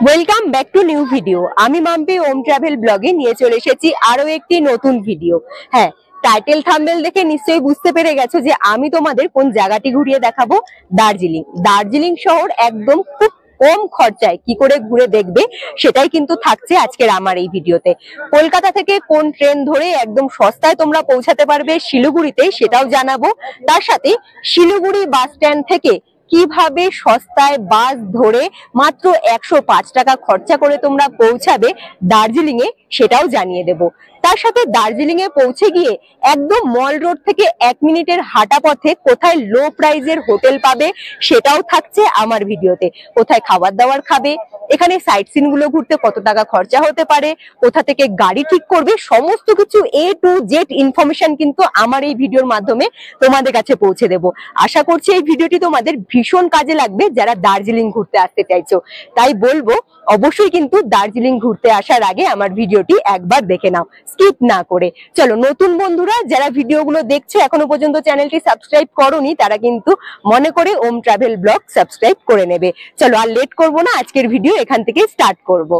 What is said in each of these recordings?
Welcome back to new video. আমি মাম্পি ওম travel ব্লগে নিয়ে চলে এসেছি আরো একটি নতুন ভিডিও। হ্যাঁ, টাইটেল থাম্বনেল দেখে নিশ্চয়ই বুঝতে পেরে গেছো যে আমি তোমাদের কোন জায়গাটি ঘুরিয়ে দেখাবো। দার্জিলিং। দার্জিলিং শহর একদম খুব কম খরচায় কি করে ঘুরে দেখবে সেটাই কিন্তু থাকছে আজকের আমার এই ভিডিওতে। কলকাতা থেকে কোন ট্রেন ধরে একদম সস্তায় তোমরা পৌঁছাতে পারবে শিলিগুড়িতে সেটাও জানাবো। তার সাথে শিলিগুড়ি বাস স্ট্যান্ড থেকে কিভাবে সস্তায় বাস ধরে মাত্র 105 টাকা খরচা করে তোমরা পৌঁছাবে দার্জিলিং এ সেটাও জানিয়ে দেব। তার সাথে দার্জিলিং এ পৌঁছে গিয়ে একদম মল রোড থেকে 1 মিনিটের হাঁটা পথে কোথায় লো প্রাইজের হোটেল পাবে সেটাও থাকছে আমার ভিডিওতে। কোথায় খাবার দাবার খাবে, এখানে সাইট সিন গুলো ঘুরতে কত টাকা খরচা হতে পারে, কোথা থেকে গাড়ি ঠিক করবে, সমস্ত কিছু A to Z ইনফরমেশন কিন্তু আমার এই ভিডিওর মাধ্যমে তোমাদের কাছে পৌঁছে দেব। আশা করছি এই ভিডিওটি তোমাদের ভীষণ কাজে লাগবে যারা দার্জিলিং ঘুরতে আসতে চাইছো। তাই বলবো অবশ্যই কিন্তু দার্জিলিং ঘুরতে আসার আগে আমার ভিডিওটি একবার দেখে নাও, স্কিপ না করে। চলো, নতুন বন্ধুরা যারা ভিডিওগুলো দেখছো এখনো পর্যন্ত চ্যানেলটি সাবস্ক্রাইব করোনি তারা কিন্তু মনে করে ওম ট্রাভেল ব্লগ সাবস্ক্রাইব করে নেবে। চলো আর লেট করবো না, আজকের ভিডিও এখান থেকে স্টার্ট করব।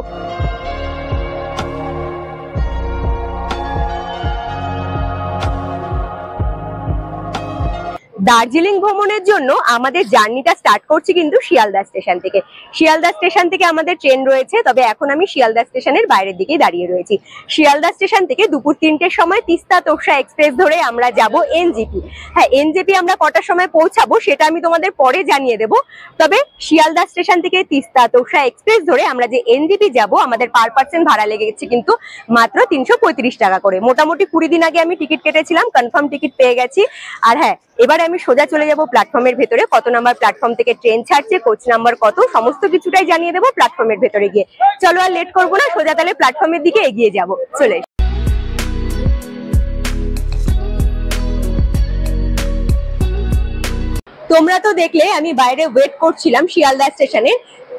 দার্জিলিং ভ্রমণের জন্য আমাদের জার্নিটা স্টার্ট করছি কিন্তু শিয়ালদা স্টেশন থেকে। শিয়ালদা স্টেশন থেকে আমাদের ট্রেন রয়েছে, তবে এখন আমি শিয়ালদা স্টেশনের বাইরের দিকেই দাঁড়িয়ে রয়েছি। শিয়ালদা স্টেশন থেকে দুপুর 3টের সময় তিস্তা তোরসা এক্সপ্রেস ধরে আমরা যাব এনজেপি। হ্যাঁ, এনজেপি আমরা কটার সময় পৌঁছাবো সেটা আমি তোমাদের পরে জানিয়ে দেব। তবে শিয়ালদা স্টেশন থেকে তিস্তা তোরসা এক্সপ্রেস ধরে আমরা যে এনজেপি যাব আমাদের পার পার্সন ভাড়া লেগেছে কিন্তু মাত্র 335 টাকা করে। মোটামুটি 20 দিন আগে আমি টিকিট কেটেছিলাম, কনফার্ম টিকিট পেয়ে গেছি। আর হ্যাঁ, এবার আমি সোজা চলে যাব প্ল্যাটফর্মের ভেতরে। কত নাম্বার প্ল্যাটফর্ম থেকে ট্রেন ছাড়ছে, কোচ নাম্বার কত, সমস্ত কিছুটাই জানিয়ে দেবো প্ল্যাটফর্মের ভেতরে গিয়ে। চলো আর লেট করবো না, সোজা তাহলে প্ল্যাটফর্মের দিকে এগিয়ে যাব। চলে তোমরা তো দেখলে আমি বাইরে ওয়েট করছিলাম শিয়ালদা স্টেশনে।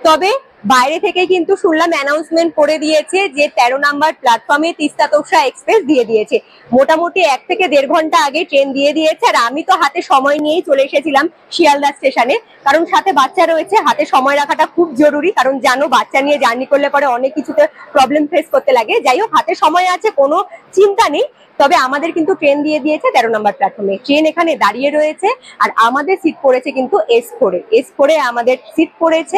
তবে বাইরে থেকে কিন্তু শুনলাম অ্যানাউন্সমেন্ট করে দিয়েছে যে 13 নাম্বার প্ল্যাটফর্মে তিস্তা তোরসা এক্সপ্রেস দিয়ে দিয়েছে। মোটামুটি 1 থেকে 1.5 ঘন্টা আগে ট্রেন দিয়ে দিয়েছে। আর আমি তো হাতে সময় নিয়েই চলে এসেছিলাম শিয়ালদা স্টেশনে, কারণ সাথে বাচ্চা রয়েছে, হাতে সময় রাখাটা খুব জরুরি। কারণ জানো বাচ্চা নিয়ে জার্নি করলে পরে অনেক কিছুতে প্রবলেম ফেস করতে লাগে। যাই হোক, হাতে সময় আছে, কোনো চিন্তা নেই। তবে আমাদের কিন্তু ট্রেন দিয়ে দিয়েছে 13 নম্বর প্ল্যাটফর্মে। ট্রেন এখানে দাঁড়িয়ে রয়েছে আর আমাদের সিট পড়েছে কিন্তু S4 আমাদের সিট পড়েছে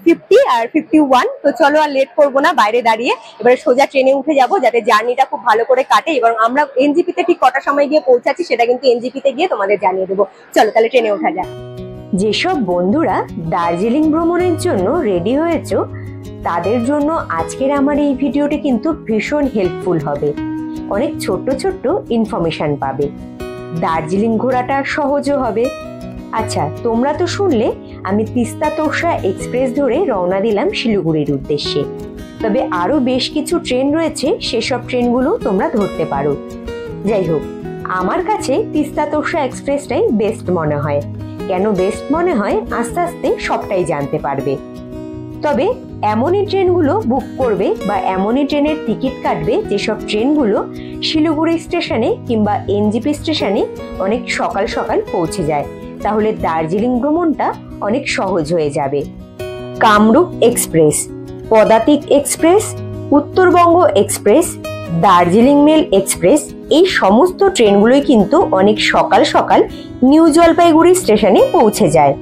50 আর 51। তো চলো আর লেট করবো না, বাইরে দাঁড়িয়ে এবারে সোজা ট্রেনে উঠে যাব যাতে জার্নিটা খুব ভালো করে কাটে। এবং আমরা এনজিপিতে ঠিক কটার সময় গিয়ে পৌঁছাচ্ছি সেটা কিন্তু এনজিপিতে গিয়ে তোমাদের জানিয়ে দেবো। চলো তাহলে ট্রেনে ওঠা যাক। যেসব বন্ধুরা দার্জিলিং ভ্রমণের জন্য রেডি হয়েছো তাদের জন্য আজকের আমার এই ভিডিওটি কিন্তু ভীষণ হেল্পফুল হবে। অনেক ছোট্ট ছোট্ট ইনফরমেশন পাবে, দার্জিলিং ঘোরাটা সহজও হবে। আচ্ছা, তোমরা তো শুনলে আমি তিস্তা তোরসা এক্সপ্রেস ধরে রওনা দিলাম শিলিগুড়ির উদ্দেশ্যে। তবে আরো বেশ কিছু ট্রেন রয়েছে, সেসব ট্রেনগুলো তোমরা ধরতে পারো। যাই হোক, আমার কাছে তিস্তা তোরসা এক্সপ্রেসটাই বেস্ট মনে হয়। কেন বেস্ট মনে হয় আস্তে আস্তে সবটাই জানতে পারবে। তবে এমনই ট্রেনগুলো বুক করবে বা এমনই ট্রেনের টিকিট কাটবে যেসব ট্রেনগুলো শিলিগুড়ি স্টেশনে কিংবা এনজেপি স্টেশনে অনেক সকাল সকাল পৌঁছে যায়, তাহলে দার্জিলিং ভ্রমণটা অনেক সহজ হয়ে যাবে। Kamrup express, Padatik express, Uttarbanga express, Darjeeling mail express, এই সমস্ত ট্রেনগুলোই কিন্তু অনেক সকাল সকাল নিউ জলপাইগুড়ি স্টেশনে পৌঁছে যায়।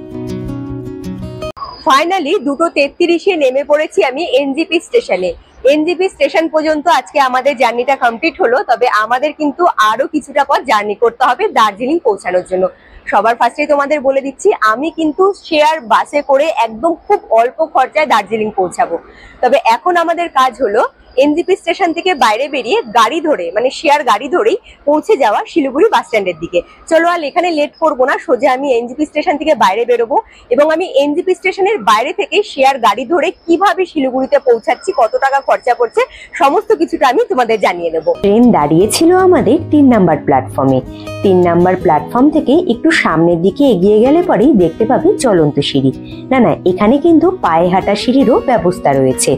ফাইনালি 2:33-এ নেমে পড়েছি আমি এনজেপি স্টেশনে। এনজেপি স্টেশন পর্যন্ত আজকে আমাদের জার্নিটা কমপ্লিট হলো। তবে আমাদের কিন্তু আরো কিছুটা পথ জার্নি করতে হবে দার্জিলিং পৌঁছানোর জন্য। সবার ফার্স্টে তোমাদের বলে দিচ্ছি, আমি কিন্তু শেয়ার বাসে করে একদম খুব অল্প খরচায় দার্জিলিং পৌঁছাবো। তবে এখন আমাদের কাজ হলো এনজেপি স্টেশন থেকে বাইরে বেরিয়ে গাড়ি ধরে, মানে শেয়ার গাড়ি ধরেই পৌঁছে যাওয়া শিলিগুড়ি বাস স্ট্যান্ডের দিকে। চলো আর এখানে লেট করবো না, সোজা আমি এনজেপি স্টেশন থেকে বাইরে বেরোবো এবং আমি এনজেপি স্টেশনের বাইরে থেকে শেয়ার গাড়ি ধরে কিভাবে শিলিগুড়িতে পৌঁছাচ্ছি, কত টাকা খরচা করছে, সমস্ত কিছুটা আমি তোমাদের জানিয়ে দেবো। ট্রেন দাঁড়িয়েছিল আমাদের 3 নাম্বার প্ল্যাটফর্মে। 3 নাম্বার প্ল্যাটফর্ম থেকে একটু সামনের দিকে এগিয়ে গেলে পরেই দেখতে পাবে চলন্ত সিঁড়ি। না, এখানে কিন্তু পায়ে হাঁটা সিঁড়িরও ব্যবস্থা রয়েছে।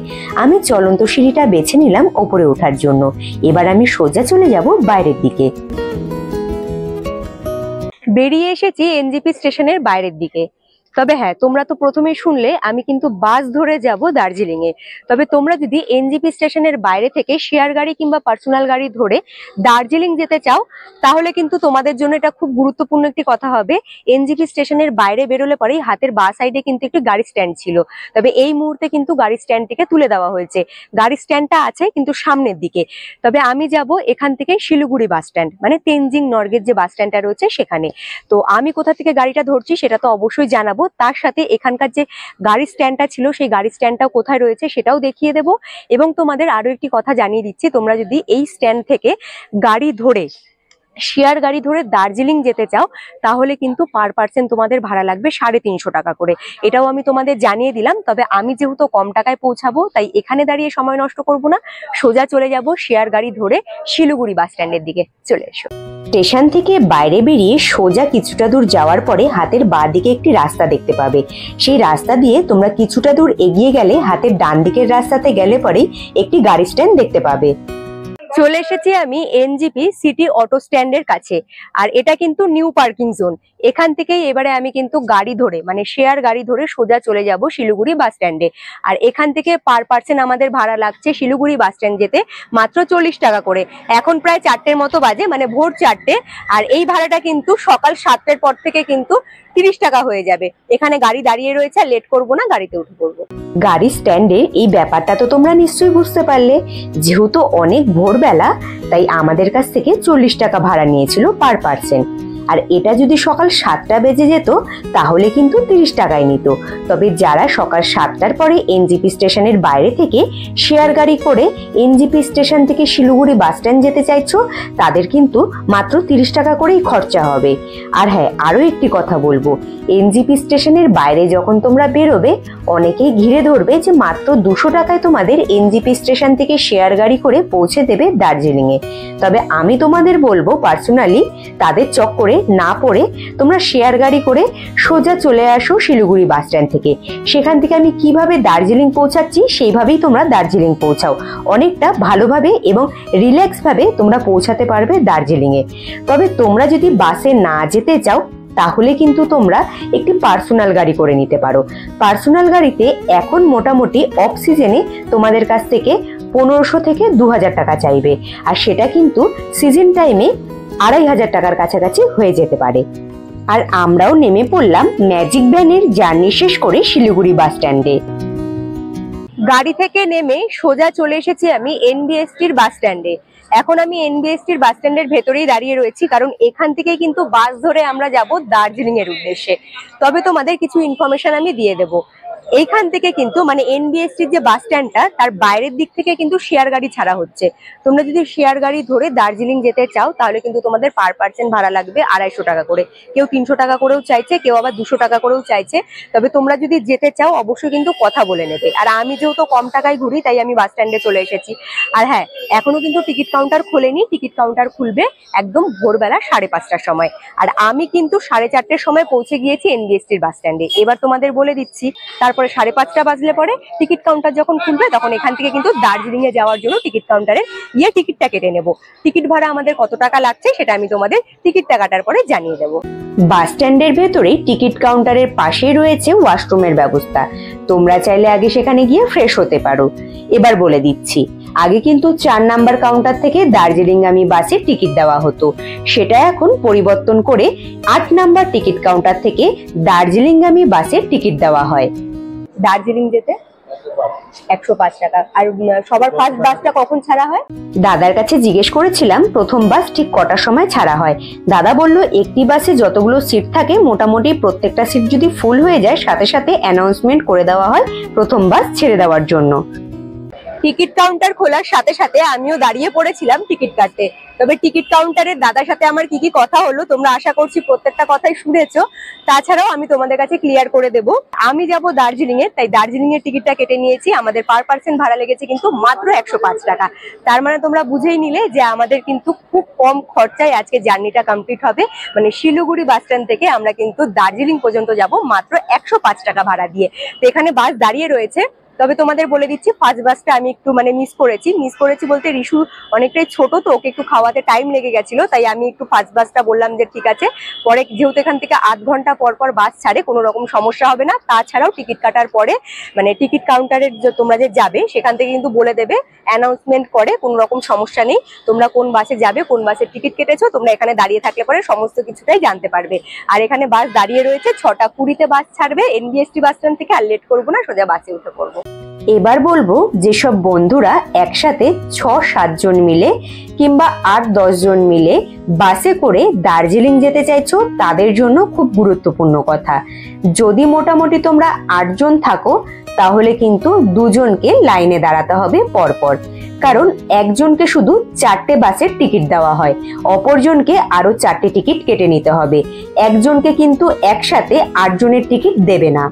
আমি চলন্ত সিঁড়িটা বেছে নিলাম ওপরে ওঠার জন্য। এবার আমি সোজা চলে যাব বাইরের দিকে। বেরিয়ে এসেছি এনজেপি স্টেশনের বাইরের দিকে। তবে হ্যাঁ, তোমরা তো প্রথমেই শুনলে আমি কিন্তু বাস ধরে যাব দার্জিলিং এ। তবে তোমরা যদি এনজিপি স্টেশনের বাইরে থেকে শেয়ার গাড়ি কিংবা পার্সোনাল গাড়ি ধরে দার্জিলিং যেতে চাও, তাহলে কিন্তু তোমাদের জন্য এটা খুব গুরুত্বপূর্ণ একটি কথা হবে। এনজিপি স্টেশনের বাইরে বেরোলে পরেই হাতের বাঁ সাইডে কিন্তু একটি গাড়ি স্ট্যান্ড ছিল, তবে এই মুহূর্তে কিন্তু গাড়ি স্ট্যান্ডটিকে তুলে দেওয়া হয়েছে। গাড়ি স্ট্যান্ডটা আছে কিন্তু সামনের দিকে। তবে আমি যাব এখান থেকে শিলিগুড়ি বাস স্ট্যান্ড, মানে তেনজিং নর্গের যে বাস স্ট্যান্ডটা রয়েছে সেখানে। তো আমি কোথা থেকে গাড়িটা ধরছি সেটা তো অবশ্যই জানাবো, তার সাথে এখানকার যে গাড়ি স্ট্যান্ডটা ছিল সেই গাড়ি স্ট্যান্ডটাও কোথায় রয়েছে সেটাও দেখিয়ে দেবো। এবং তোমাদের আরো একটি কথা জানিয়ে দিচ্ছি, তোমরা যদি এই স্ট্যান্ড থেকে গাড়ি ধরে শেয়ার গাড়ি ধরে দার্জিলিং যেতে চাও, তাহলে কিন্তু পার পার্সন তোমাদের ভাড়া লাগবে 350 টাকা করে। এটাও আমি তোমাদের জানিয়ে দিলাম। তবে আমি যেহেতু কম টাকায় পৌঁছাবো, তাই এখানে দাঁড়িয়ে সময় নষ্ট করব না, সোজা চলে যাব শেয়ার গাড়ি ধরে শিলিগুড়ি বাস স্ট্যান্ডের দিকে। চলে এসো। স্টেশন থেকে বাইরে বেরিয়ে সোজা কিছুটা দূর যাওয়ার পরে হাতের বাঁ দিকে একটি রাস্তা দেখতে পাবে। সেই রাস্তা দিয়ে তোমরা কিছুটা দূর এগিয়ে গেলে হাতের ডান দিকের রাস্তাতে গেলে পরেই একটি গাড়ি স্ট্যান্ড দেখতে পাবে। চলে এসেছি আমি এনজিপি সিটি অটো স্ট্যান্ডের কাছে, আর এটা কিন্তু নিউ পার্কিং জোন। এখান থেকেই এবারে আমি কিন্তু গাড়ি ধরে, মানে শেয়ার গাড়ি ধরে সোজা চলে যাব শিলিগুড়ি বাস স্ট্যান্ডে। আর এখান থেকে পার পার্সন আমাদের ভাড়া লাগছে শিলিগুড়ি বাস স্ট্যান্ড যেতে মাত্র 40 টাকা করে। এখন প্রায় 4টের মতো বাজে, মানে ভোর 4টে। আর এই ভাড়াটা কিন্তু সকাল 7টার পর থেকে কিন্তু 30 টাকা হয়ে যাবে। এখানে গাড়ি দাঁড়িয়ে রয়েছে, লেট করবো না, গাড়িতে উঠে পড়বো। গাড়ি স্ট্যান্ডের এই ব্যাপারটা তো তোমরা নিশ্চয়ই বুঝতে পারলে। যেহেতু অনেক ভোরবেলা, তাই আমাদের কাছ থেকে 40 টাকা ভাড়া নিয়েছিল পার পার্সন। আর এটা যদি সকাল 7টা বেজে যেত তাহলে কিন্তু 30 টাকায় নিত। তবে যারা সকাল 7টার পরে এনজিপি স্টেশনের বাইরে থেকে শেয়ার গাড়ি করে এনজিপি স্টেশন থেকে শিলিগুড়ি বাস স্ট্যান্ড যেতে চাইছো, তাদের কিন্তু মাত্র 30 টাকা করেই খরচা হবে। আর হ্যাঁ, আরো একটি কথা বলবো, এনজিপি স্টেশনের বাইরে যখন তোমরা বেরোবে, অনেকেই ঘিরে ধরবে যে মাত্র 200 টাকায় তোমাদের এনজিপি স্টেশন থেকে শেয়ার গাড়ি করে পৌঁছে দেবে দার্জিলিং এ। তবে আমি তোমাদের বলবো পার্সোনালি, তাদের চক্করে না পড়ে তোমরা শেয়ার গাড়ি করে সোজা চলে আসো শিলিগুড়ি বাস স্ট্যান্ড থেকে। সেখান থেকে আমি কিভাবে দার্জিলিং পৌঁছাচ্ছি সেইভাবেই তোমরা দার্জিলিং পৌঁছাও। অনেকটা ভালোভাবে এবং রিল্যাক্স ভাবে তোমরা পৌঁছাতে পারবে দার্জিলিং এ। তবে তোমরা যদি বাসে না যেতে চাও, তাহলে কিন্তু তোমরা একটি পার্সোনাল গাড়ি করে নিতে পারো। পার্সোনাল গাড়িতে এখন মোটামুটি অফ সিজনে তোমাদের কাছ থেকে 1500 থেকে 2000 টাকা চাইবে, আর সেটা কিন্তু সিজন টাইমে 2500 টাকার কাছাকাছি হয়ে যেতে পারে। আর আমরাও নেমে পড়লাম ম্যাজিক ভ্যানের জার্নি শেষ করে শিলিগুড়ি বাস স্ট্যান্ডে। গাড়ি থেকে নেমে সোজা চলে এসেছি আমি এনবিএসটির বাস স্ট্যান্ডে। এখন আমি এনবিএসটির বাস স্ট্যান্ডের ভেতরেই দাঁড়িয়ে রয়েছি, কারণ এখান থেকে কিন্তু বাস ধরে আমরা যাব দার্জিলিং এর উদ্দেশ্যে। তবে তোমাদের কিছু ইনফরমেশন আমি দিয়ে দেবো। এইখান থেকে কিন্তু, মানে এনবিএসটির যে বাস স্ট্যান্ডটা, তার বাইরের দিক থেকে কিন্তু শেয়ার গাড়ি ছাড়া হচ্ছে। তোমরা যদি শেয়ার গাড়ি ধরে দার্জিলিং যেতে চাও, তাহলে কিন্তু তোমাদের পার পার্সন ভাড়া লাগবে 250 টাকা করে। কেউ 300 টাকা করেও চাইছে, কেউ আবার 200 টাকা করেও চাইছে। তবে তোমরা যদি যেতে চাও অবশ্যই কিন্তু কথা বলে নেবে। আর আমি যেহেতু কম টাকায় ঘুরি, তাই আমি বাস স্ট্যান্ডে চলে এসেছি। আর হ্যাঁ, এখনো কিন্তু টিকিট কাউন্টার খোলেনি। টিকিট কাউন্টার খুলবে একদম ভোরবেলা 5:30টার সময়। আর আমি কিন্তু 4:30টার সময় পৌঁছে গিয়েছি এনবিএসটির বাস স্ট্যান্ডে। এবার তোমাদের বলে দিচ্ছি, তারপরে 5:30টা বাজলে পরে টিকিট কাউন্টার যখন খুলবে, তখন এখান থেকে কিন্তু দার্জিলিং এ যাওয়ার জন্য টিকিট কাউন্টারে গিয়ে টিকিটটা কেটে নেব। টিকিট ভাড়া আমাদের কত টাকা লাগছে সেটা আমি তোমাদের টিকিটটা কাটার পরে জানিয়ে দেবো। বাস স্ট্যান্ডের ভেতরে টিকিট কাউন্টারের পাশেই রয়েছে ওয়াশরুমের ব্যবস্থা। তোমরা চাইলে আগে সেখানে গিয়ে ফ্রেশ হতে পারো। এবার বলে দিচ্ছি, আগে কিন্তু 4 নাম্বার কাউন্টার থেকে দার্জিলিংগামী বাসের টিকিট দেওয়া হতো। সেটা এখন পরিবর্তন করে 8 নাম্বার টিকিট কাউন্টার থেকে দার্জিলিংগামী বাসের টিকিট দেওয়া হয়। দার্জিলিং যেতে 105 টাকা। আর সবার ফার্স্ট বাসটা কখন ছাড়া হয়? দাদার কাছে জিজ্ঞেস করেছিলাম প্রথম বাস ঠিক কটার সময় ছাড়া হয়। দাদা বলল একটি বাসে যতগুলো সিট থাকে মোটামুটি প্রত্যেকটা সিট যদি ফুল হয়ে যায়, সাথে সাথে অ্যানাউন্সমেন্ট করে দেওয়া হয় প্রথম বাস ছেড়ে দেওয়ার জন্য। টিকিট কাউন্টার খোলার সাথে সাথে আমিও দাঁড়িয়ে পড়েছিলাম টিকিট কাটতে। তবে টিকিট কাউন্টারের দাদার সাথে আমার কি কি কথা হলো তোমরা আশা করছি প্রত্যেকটা কথাই শুনেছো। তাছাড়াও আমি তোমাদের কাছে ক্লিয়ার করে দেব। আমি যাব দার্জিলিং এ, তাই দার্জিলিং এর টিকিটটা কেটে নিয়েছি। আমাদের পার পার্সন ভাড়া লেগেছে কিন্তু মাত্র 105 টাকা। তার মানে তোমরা বুঝেই নিলে যে আমাদের কিন্তু খুব কম খরচায় আজকে জার্নিটা কমপ্লিট হবে। মানে শিলিগুড়ি বাস স্ট্যান্ড থেকে আমরা কিন্তু দার্জিলিং পর্যন্ত যাব মাত্র 105 টাকা ভাড়া দিয়ে। তো এখানে বাস দাঁড়িয়ে রয়েছে, তবে তোমাদের বলে দিচ্ছি ফার্স্ট বাসটা আমি একটু মানে মিস করেছি বলতে রিশু অনেকটাই ছোট, তো ওকে একটু খাওয়াতে টাইম লেগে গেছিল, তাই আমি একটু ফার্স্ট বাসটা বললাম যে ঠিক আছে, পরে যেহেতু এখান থেকে 8 ঘন্টা পর পর বাস ছাড়ে, কোনো রকম সমস্যা হবে না। তাছাড়াও টিকিট কাটার পরে মানে টিকিট কাউন্টারের যে তোমরা যে যাবে সেখান থেকে কিন্তু বলে দেবে, অ্যানাউন্সমেন্ট করে, কোনো রকম সমস্যা নেই। তোমরা কোন বাসে যাবে, কোন বাসের টিকিট কেটেছো, তোমরা এখানে দাঁড়িয়ে থাকলে পরে সমস্ত কিছুটাই জানতে পারবে। আর এখানে বাস দাঁড়িয়ে রয়েছে, 6টা 20-তে বাস ছাড়বে এনবিএসটি বাস স্ট্যান্ড থেকে। আর লেট করবো না, সোজা বাসে উঠে পড়বো। এবার বলবো, যেসব বন্ধুরা একসাথে 6-7 জন মিলে কিংবা 8-10 জন মিলে বাসে করে দার্জিলিং যেতে চাইছো, তাদের জন্য খুব গুরুত্বপূর্ণ কথা। যদি মোটামুটি তোমরা 8 জন থাকো, তাহলে কিন্তু 2 জনকে লাইনে দাঁড়াতে হবে পরপর, কারণ একজনকে শুধু 4টে বাসের টিকিট দেওয়া হয়, অপরজনকে আরো 4টে টিকিট কেটে নিতে হবে। একজনকে কিন্তু একসাথে 8 জনের টিকিট দেবে না।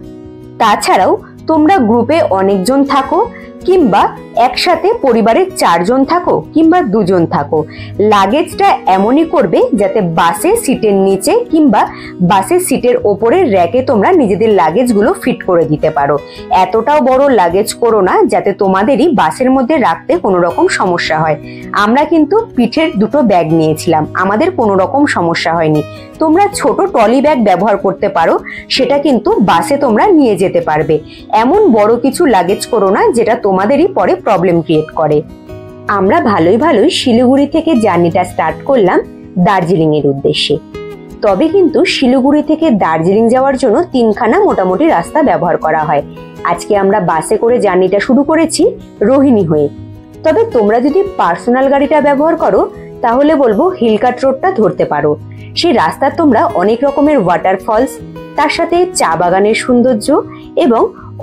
তাছাড়াও তোমরা গ্রুপে অনেকজন থাকো কিংবা একসাথে পরিবারের 4 জন থাকো কিংবা 2 জন থাকো, লাগেজটা এমনই করবে যাতে বাসের সিটের নিচে কিংবা বাসের সিটের ওপরের র্যাকে তোমরা নিজেদের লাগেজগুলো ফিট করে দিতে পারো। এতটাও বড় লাগেজ করো না যাতে তোমাদেরই বাসের মধ্যে রাখতে কোনো রকম সমস্যা হয়। আমরা কিন্তু পিঠের 2টো ব্যাগ নিয়েছিলাম, আমাদের কোনো রকম সমস্যা হয়নি। তোমরা ছোট ট্রলি ব্যাগ ব্যবহার করতে পারো, সেটা কিন্তু বাসে তোমরা নিয়ে যেতে পারবে। এমন বড় কিছু লাগেজ করো না যেটা তোমাদেরই পরে প্রবলেম ক্রিয়েট করে। আমরা ভালোই শিলিগুড়ি থেকে জার্নিটা স্টার্ট করলাম দার্জিলিং এর উদ্দেশ্যে। তবে কিন্তু শিলিগুড়ি থেকে দার্জিলিং যাওয়ার জন্য 3খানা মোটামুটি রাস্তা ব্যবহার করা হয়। আজকে আমরা বাসে করে জার্নিটা শুরু করেছি রোহিণী হয়ে। তবে তোমরা যদি পার্সোনাল গাড়িটা ব্যবহার করো, তাহলে বলবো হিলকাট রোডটা ধরতে পারো। সেই রাস্তা তোমরা অনেক রকমের ওয়াটারফলস, তার সাথে চা বাগানের সৌন্দর্য এবং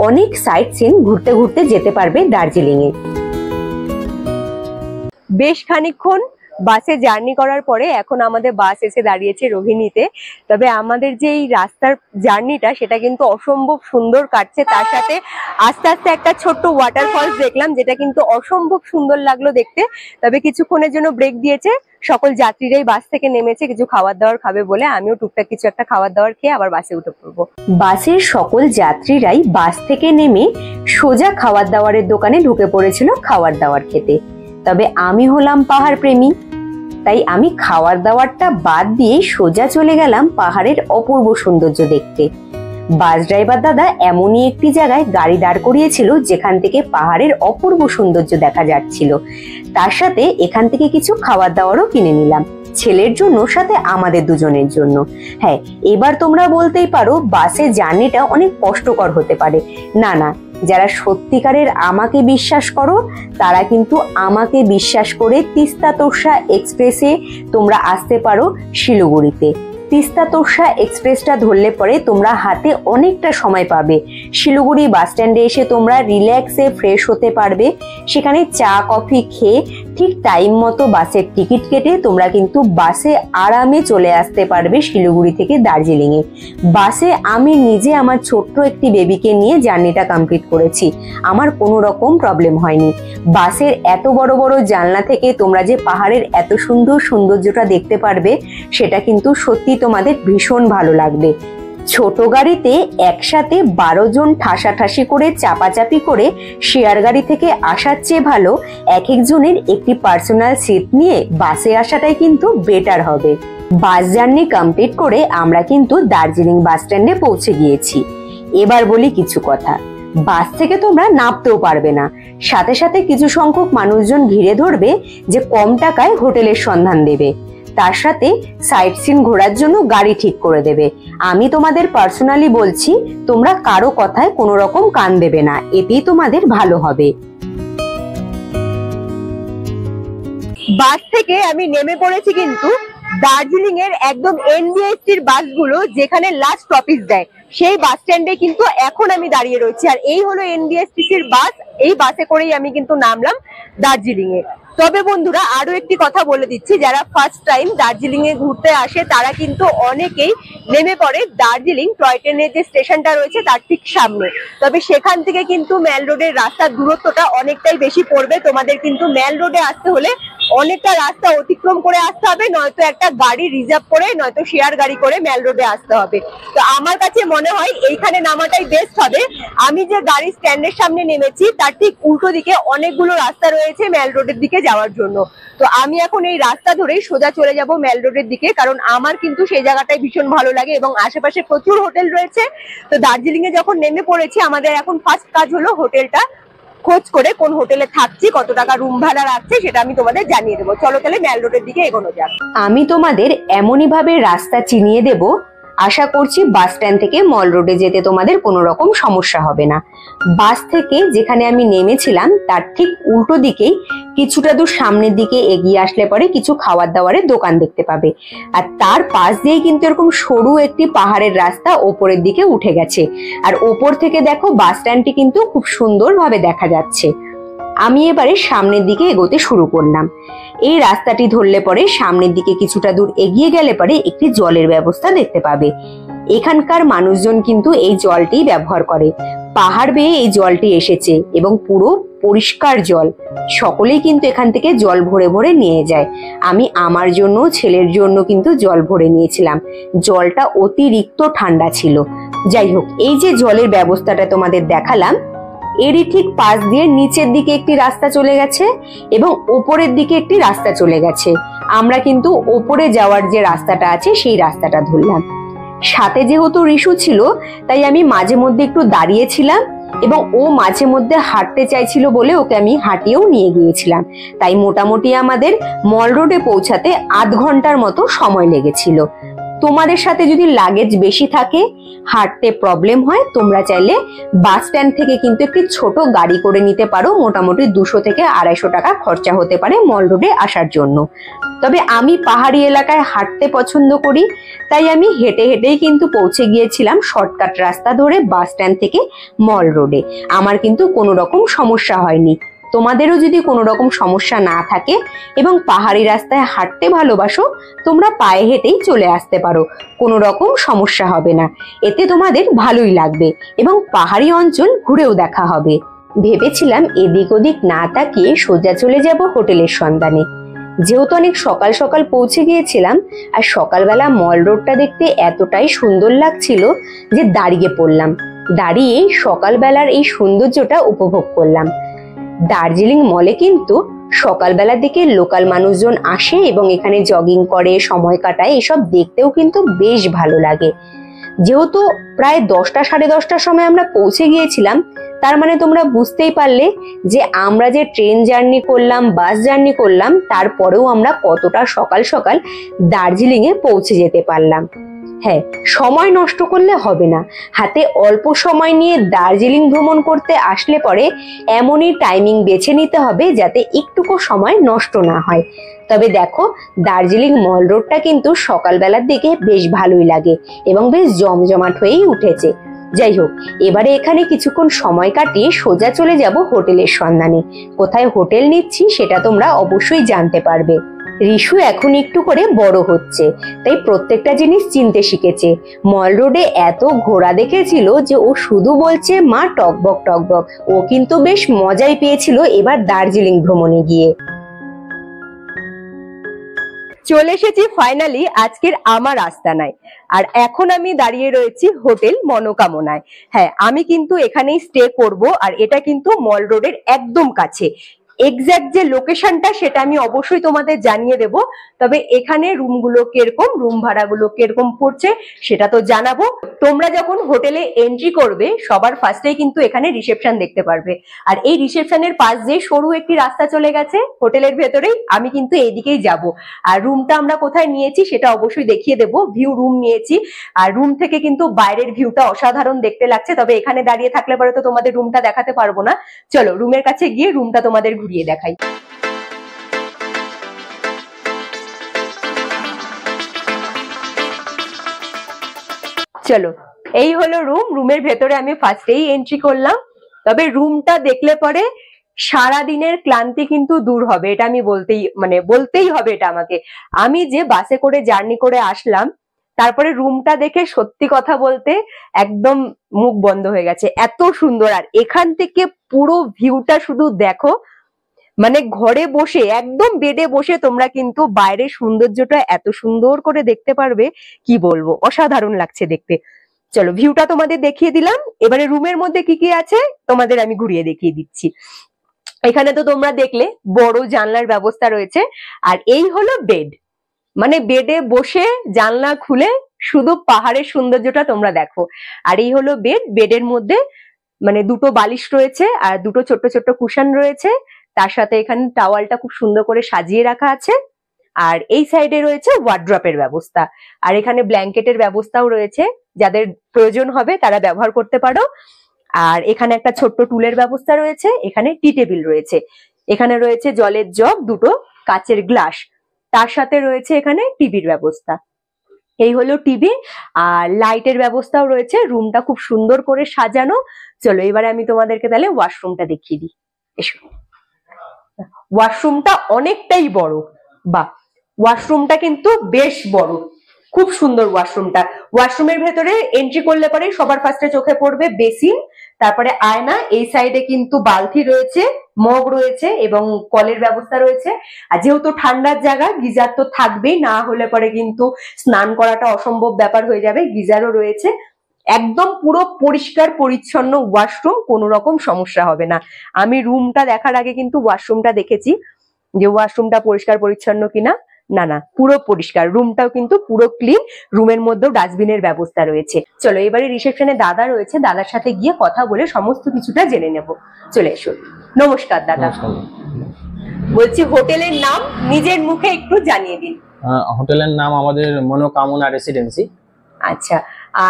অনেক সাইট সিন ঘুরতে ঘুরতে যেতে পারবে দার্জিলিং এ। বেশ খানিকক্ষণ বাসে জার্নি করার পরে এখন আমাদের বাস এসে দাঁড়িয়েছে রোহিণীতে। তবে আমাদের যে এই রাস্তার জার্নিটা সেটা কিন্তু অসম্ভব সুন্দর কাটছে। তার সাথে আস্তে আস্তে একটা ছোট্ট ওয়াটারফলস দেখলাম, যেটা কিন্তু অসম্ভব সুন্দর লাগলো দেখতে। তবে কিছুক্ষণের জন্য ব্রেক দিয়েছে, সকল যাত্রীরাই বাস থেকে নেমেছে কিছু খাবার দাবার খাবে বলে। আমিও টুকটাক কিছু একটা খাবার দাবার খেয়ে আবার বাসে উঠে পড়বো। বাসের সকল যাত্রীরাই বাস থেকে নেমে সোজা খাবার দাবারের দোকানে ঢুকে পড়েছিল খাবার দাবার খেতে। তবে আমি হলাম পাহাড় প্রেমী, তাই আমি খাবার দাবারটা বাদ দিয়ে সোজা চলে গেলাম পাহাড়ের অপূর্ব সৌন্দর্য দেখতে। বাস ড্রাইভার দাদা এমনই একটি জায়গায় গাড়ি দাঁড় করিয়েছিল যেখান থেকে পাহাড়ের অপূর্ব সৌন্দর্য দেখা যাচ্ছিল। তার সাথে এখান থেকে কিছু খাবার দাবারও কিনে নিলাম, ছেলের জন্য সাথে আমাদের 2 জনের জন্য। হ্যাঁ, এবার তোমরা বলতেই পারো বাসে জার্নিটা অনেক কষ্টকর হতে পারে। না না, যারা সত্যিকারের আমাকে বিশ্বাস করো, তারা কিন্তু আমাকে বিশ্বাস করে তিস্তা তোর্ষা এক্সপ্রেসে তোমরা আসতে পারো শিলিগুড়িতে। তিস্তা তোর্ষা এক্সপ্রেসটা ধরলে পরে তোমরা হাতে অনেকটা সময় পাবে। শিলিগুড়ি বাস স্ট্যান্ডে এসে তোমরা রিল্যাক্সে ফ্রেশ হতে পারবে। সেখানে চা কফি খেয়ে ঠিক টাইম মতো বাসের টিকিট কেটে তোমরা কিন্তু বাসে আরামে চলে আসতে পারবে শিলিগুড়ি থেকে দার্জিলিং এ। বাসে আমি নিজে আমার ছোট্ট একটি বেবিকে নিয়ে জার্নিটা কমপ্লিট করেছি, আমার কোনো রকম প্রবলেম হয়নি। বাসের এত বড় বড় জানলা থেকে তোমরা যে পাহাড়ের এত সুন্দর সৌন্দর্যটা দেখতে পারবে, সেটা কিন্তু সত্যি তোমাদের ভীষণ ভালো লাগবে। ছোট গাড়িতে একসাথে 12 জন ঠাসাঠাসি করে চাপাচাপি করে শেয়ার গাড়ি থেকে আসার চেয়ে ভালো এক একজনের একটি পার্সোনাল সিট নিয়ে বাসে আসাটাই কিন্তু বেটার হবে। বাস জার্নি কমপ্লিট করে আমরা কিন্তু দার্জিলিং বাস স্ট্যান্ডে পৌঁছে গিয়েছি। এবার বলি কিছু কথা। বাস থেকে তোমরা নামতেও পারবে না, সাথে সাথে কিছু সংখ্যক মানুষজন ঘিরে ধরবে যে কম টাকায় হোটেলের সন্ধান দেবে, তার সাথে সাইট সিন ঘোরার জন্য গাড়ি ঠিক করে দেবে। আমি তোমাদের পার্সোনালি বলছি, তোমরা কারো কথায় কোনো রকম কান দেবে না, এতেই তোমাদের ভালো হবে। বাস থেকে আমি নেমে পড়েছি কিন্তু দার্জিলিং এর একদম এনবিএসটির বাসগুলো যেখানে লাস্ট স্টপেজ দেয় সেই বাস স্ট্যান্ডে কিন্তু এখন আমি দাঁড়িয়ে রয়েছি। আর এই হলো এনবিএসটিসির বাস, এই বাসে করেই আমি কিন্তু নামলাম দার্জিলিং এ। তবে বন্ধুরা আরো একটি কথা বলে দিচ্ছি, যারা ফার্স্ট টাইম দার্জিলিং এ ঘুরতে আসে তারা কিন্তু অনেকেই নেমে পড়ে দার্জিলিং টয় ট্রেনের যে স্টেশনটা রয়েছে তার ঠিক সামনে। তবে সেখান থেকে কিন্তু মেল রোডের রাস্তার দূরত্বটা অনেকটাই বেশি পড়বে, তোমাদের কিন্তু মেল রোডে আসতে হলে অনেকটা রাস্তা অতিক্রম করে আসতে হবে, নয়তো একটা গাড়ি রিজার্ভ করে নয়তো শেয়ার গাড়ি করে মেল রোডে আসতে হবে। তো আমার কাছে মনে হয় এইখানে নামাটাই বেস্ট হবে। আমি যে গাড়ি স্ট্যান্ডের সামনে নেমেছি তার ঠিক উল্টো দিকে অনেকগুলো রাস্তা রয়েছে মেল রোডের দিকে যাওয়ার জন্য। তো আমি এখন এই রাস্তা ধরেই সোজা চলে যাব মেল রোডের দিকে, কারণ আমার কিন্তু সেই জায়গাটাই ভীষণ ভালো লাগে এবং আশেপাশে প্রচুর হোটেল রয়েছে। তো দার্জিলিং এ যখন নেমে পড়েছি, আমাদের এখন ফার্স্ট কাজ হলো হোটেলটা খোঁজ করে কোন হোটেলে থাকছি, কত টাকা রুম ভাড়া রাখছে সেটা আমি তোমাদের জানিয়ে দেবো। চলো তাহলে মেল রোডের দিকে এগোনো যাক। আমি তোমাদের এমনই ভাবে রাস্তা চিনিয়ে দেব, আশা করছি বাস স্ট্যান্ড থেকে মল রোডে যেতে তোমাদের কোনো রকম সমস্যা হবে না। বাস থেকে যেখানে আমি নেমেছিলাম তার ঠিক উল্টো দিকেই কিছুটা দূর সামনের দিকে এগিয়ে আসলে পরে কিছু খাবার দাবারের দোকান দেখতে পাবে, আর তার পাশ দিয়েই কিন্তু এরকম সরু একটি পাহাড়ের রাস্তা ওপরের দিকে উঠে গেছে। আর ওপর থেকে দেখো বাস স্ট্যান্ডটি কিন্তু খুব সুন্দরভাবে দেখা যাচ্ছে। আমি এবারে সামনের দিকে এগোতে শুরু করলাম। এই রাস্তাটি ধরলে পরে সামনের দিকে কিছুটা দূর এগিয়ে গেলে পরে একটি জলের ব্যবস্থা দেখতে পাবে। এখানকার মানুষজন কিন্তু এই জলটি ব্যবহার করে। পাহাড় বেয়ে এই জলটি এসেছে এবং পুরো পরিষ্কার জল। সকলেই কিন্তু এখান থেকে জল ভরে ভরে নিয়ে যায়। আমি আমার জন্য, ছেলের জন্য কিন্তু জল ভরে নিয়েছিলাম। জলটা অতিরিক্ত ঠান্ডা ছিল। যাই হোক, এই যে জলের ব্যবস্থাটা তোমাদের দেখালাম, এরই ঠিক পাশ দিয়ে নিচের দিকে একটি রাস্তা চলে গেছে এবং ওপরের দিকে একটি রাস্তা চলে গেছে। আমরা কিন্তু ওপরে যাওয়ার যে রাস্তাটা আছে সেই রাস্তাটা ধরলাম। সাথে যেহেতু রিশু ছিল তাই আমি মাঝে মধ্যে একটু দাঁড়িয়েছিলাম এবং ও মাঝে মধ্যে হাঁটতে চাইছিল বলে ওকে আমি হাঁটিয়েও নিয়ে গিয়েছিলাম। তাই মোটামুটি আমাদের মল রোডে পৌঁছাতে আধ ঘন্টার মতো সময় লেগেছিল। তোমাদের সাথে যদি লাগেজ বেশি থাকে, হাঁটতে প্রবলেম হয়, তোমরা চাইলে বাস স্ট্যান্ড থেকে কিন্তু একটি ছোট গাড়ি করে নিতে পারো। মোটামুটি 200 থেকে 250 টাকা খরচা হতে পারে মল রোডে আসার জন্য। তবে আমি পাহাড়ি এলাকায় হাঁটতে পছন্দ করি, তাই আমি হেঁটে হেঁটেই কিন্তু পৌঁছে গিয়েছিলাম শর্টকাট রাস্তা ধরে বাস স্ট্যান্ড থেকে মল রোডে। আমার কিন্তু কোনো রকম সমস্যা হয়নি। তোমাদেরও যদি কোনো রকম সমস্যা না থাকে এবং পাহাড়ি রাস্তায় হাঁটতে ভালোবাসো, তোমরা পায়ে হেঁটেই চলে আসতে পারো, কোনো রকম সমস্যা হবে না। এতে তোমাদের ভালোই লাগবে এবং পাহাড়ি অঞ্চল ঘুরেও দেখা হবে। ভেবেছিলাম এদিক ওদিক না তাকিয়ে সোজা চলে যাব হোটেলের সন্ধানে। যেহেতু অনেক সকাল সকাল পৌঁছে গিয়েছিলাম আর সকালবেলা মল রোডটা দেখতে এতটাই সুন্দর লাগছিল যে দাঁড়িয়ে পড়লাম। দাঁড়িয়ে সকালবেলার এই সৌন্দর্যটা উপভোগ করলাম। দার্জিলিং মলে কিন্তু সকালবেলার দিকে লোকাল মানুষজন আসে এবং এখানে জগিং করে, সময় কাটায়। এসব দেখতেও কিন্তু বেশ ভালো লাগে। যেহেতু প্রায় 10টা সাড়ে 10টার সময় আমরা পৌঁছে গিয়েছিলাম, তার মানে তোমরা বুঝতেই পারলে যে আমরা যে ট্রেন জার্নি করলাম, বাস জার্নি করলাম, তারপরেও আমরা কতটা সকাল সকাল দার্জিলিং এ পৌঁছে যেতে পারলাম। হ্যাঁ, সময় নষ্ট করলে হবে না। হাতে অল্প সময় নিয়ে দার্জিলিং ভ্রমণ করতে আসলে পরে এমনই টাইমিং বেছে নিতে হবে যাতে একটুকু সময় নষ্ট না হয়। তবে দেখো, দার্জিলিং মল রোডটা কিন্তু সকালবেলার দিকে বেশ ভালোই লাগে এবং বেশ জমজমাট হয়েই উঠেছে। যাই হোক, এবারে এখানে কিছুক্ষণ সময় কাটিয়ে সোজা চলে যাব হোটেলের সন্ধানে। কোথায় হোটেল নিচ্ছি সেটা তোমরা অবশ্যই জানতে পারবে। রিশু এখন একটু করে বড় হচ্ছে, তাই প্রত্যেকটা জিনিস চিনতে শিখেছে। মল রোডে এত ঘোড়া দেখেছিল যে ও শুধু বলছে মা টকবক টকবক। ও কিন্তু বেশ মজাই পেয়েছিল এবার দার্জিলিং ভ্রমণে গিয়ে। চলে এসেছি ফাইনালি আজকের আমার আস্তানায়। আর এখন আমি দাঁড়িয়ে রয়েছি হোটেল মনোকামনায়। হ্যাঁ, আমি কিন্তু এখানেই স্টে করব আর এটা কিন্তু মল রোডের একদম কাছে। এক্সাক্ট যে লোকেশনটা সেটা আমি অবশ্যই তোমাদের জানিয়ে দেব। তবে এখানে রুমগুলো কিরকম, রুম ভাড়াগুলো কিরকম পড়ছে সেটা তো জানাবো। তোমরা যখন হোটেলে এন্ট্রি করবে সবার ফার্স্টেই কিন্তু এখানে রিসেপশন দেখতে পারবে। আর এই রিসেপশনের পাশ দিয়ে সরু একটি রাস্তা চলে গেছে হোটেলের ভেতরেই। আমি কিন্তু এইদিকেই যাব। আর রুমটা আমরা কোথায় নিয়েছি সেটা অবশ্যই দেখিয়ে দেবো। ভিউ রুম নিয়েছি আর রুম থেকে কিন্তু বাইরের ভিউটা অসাধারণ দেখতে লাগছে। তবে এখানে দাঁড়িয়ে থাকলে পরে তো তোমাদের রুমটা দেখাতে পারবো না। চলো রুমের কাছে গিয়ে রুমটা তোমাদের ঘুরিয়ে দেখাই। চলো, এই হলো রুম। রুমের ভেতরে আমি ফার্স্টেই এন্ট্রি করলাম। তবে রুমটা দেখলে পরে সারা দিনের ক্লান্তি কিন্তু দূর হবে, এটা আমি বলতেই হবে এটা আমাকে। আমি যে বাসে করে জার্নি করে আসলাম, তারপরে রুমটা দেখে সত্যি কথা বলতে একদম মুখ বন্ধ হয়ে গেছে, এত সুন্দর। আর এখান থেকে পুরো ভিউটা শুধু দেখো, মানে ঘরে বসে একদম বেডে বসে তোমরা কিন্তু বাইরের সৌন্দর্যটা এত সুন্দর করে দেখতে পারবে, কি বলবো, অসাধারণ লাগছে দেখতে। চলো ভিউটা তোমাদের দেখিয়ে দিলাম, এবারে রুমের মধ্যে কি কি আছে তোমাদের আমি ঘুরিয়ে দেখিয়ে দিচ্ছি। এখানে তো তোমরা দেখলে বড় জানলার ব্যবস্থা রয়েছে, আর এই হলো বেড। মানে বেডে বসে জানলা খুলে শুধু পাহাড়ের সৌন্দর্যটা তোমরা দেখো। আর এই হলো বেড, বেডের মধ্যে মানে দুটো বালিশ রয়েছে আর দুটো ছোট্ট ছোট্ট কুশন রয়েছে, তার সাথে এখানে টাওয়ালটা খুব সুন্দর করে সাজিয়ে রাখা আছে। আর এই সাইডে রয়েছে ওয়ার্ড্রপের ব্যবস্থা, আর এখানে ব্ল্যাঙ্কেটের ব্যবস্থাও রয়েছে, যাদের প্রয়োজন হবে তারা ব্যবহার করতে পারো। আর এখানে একটা ছোট্ট টুলের ব্যবস্থা রয়েছে, এখানে টি টেবিল রয়েছে, এখানে রয়েছে জলের জগ, দুটো কাচের গ্লাস, তার সাথে রয়েছে এখানে টিভির ব্যবস্থা। এই হলো টিভি, আর লাইটের ব্যবস্থাও রয়েছে। রুমটা খুব সুন্দর করে সাজানো। চলো এবারে আমি তোমাদেরকে তাহলে ওয়াশরুমটা দেখিয়ে দিই, এসো। ওয়াশরুমটা অনেকটাই বড়, বা ওয়াশরুমটা কিন্তু বেশ বড়, খুব সুন্দর ওয়াশরুমটা। ওয়াশরুমের ভেতরে এন্ট্রি করলে পরে সবার ফার্স্টে চোখে পড়বে বেসিন, তারপরে আয়না, এই সাইডে কিন্তু বালতি রয়েছে, মগ রয়েছে এবং কলের ব্যবস্থা রয়েছে। আর যেহেতু ঠান্ডার জায়গা, গিজার তো থাকবেই, না হলে পরে কিন্তু স্নান করাটা অসম্ভব ব্যাপার হয়ে যাবে। গিজারও রয়েছে, একদম পুরো পরিষ্কার পরিচ্ছন্ন ওয়াশরুম, কোনো রকম সমস্যা হবে না। আমি রুমটা দেখার আগে কিন্তু ওয়াশরুমটা দেখেছি যে ওয়াশরুমটা পরিষ্কার পরিচ্ছন্ন কিনা। না না, পুরো পরিষ্কার, রুমটাও কিন্তু পুরো ক্লিন। রুমের মধ্যেও ডাস্টবিনের ব্যবস্থা রয়েছে। চলো এবারে রিসেপশনে দাদা রয়েছে, দাদার সাথে গিয়ে কথা বলে সমস্ত কিছুটা জেনে নেব। চলে এসো। নমস্কার দাদা। বলছি হোটেলের নাম নিজের মুখে একটু জানিয়ে দিন। হোটেলের নাম আমাদের মনোকামনা রেসিডেন্সি। আচ্ছা,